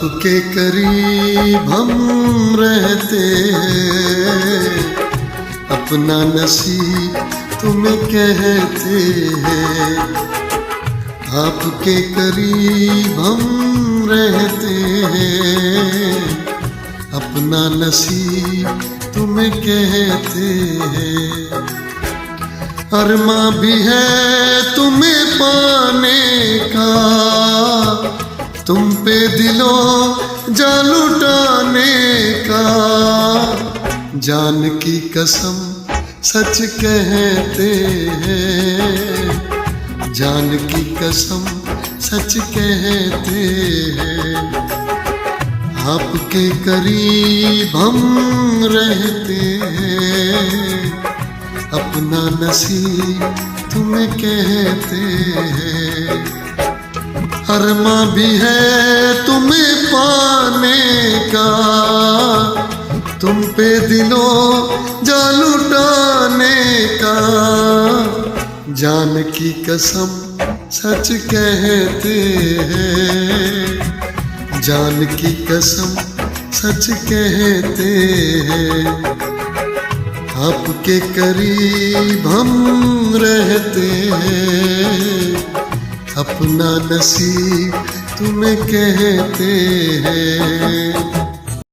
आपके करीब हम रहते हैं, अपना नसीब तुम्हें कहते हैं। आपके करीब हम रहते हैं, अपना नसीब तुम्हें कहते हैं। अरमा भी है तुम्हें पाने का, तुम पे दिलों जान लुटाने का। जान की कसम सच कहते हैं, जान की कसम सच कहते हैं। आपके करीब हम रहते हैं, अपना नसीब तुम्हें कहते हैं। अरमा भी है तुम्हें पाने का, तुम पे दिलों जान लुटाने का। जान की कसम सच कहते हैं, जान की कसम सच कहते हैं। आपके करीब हम रहते हैं, अपना नसीब तुम्हें कहते हैं।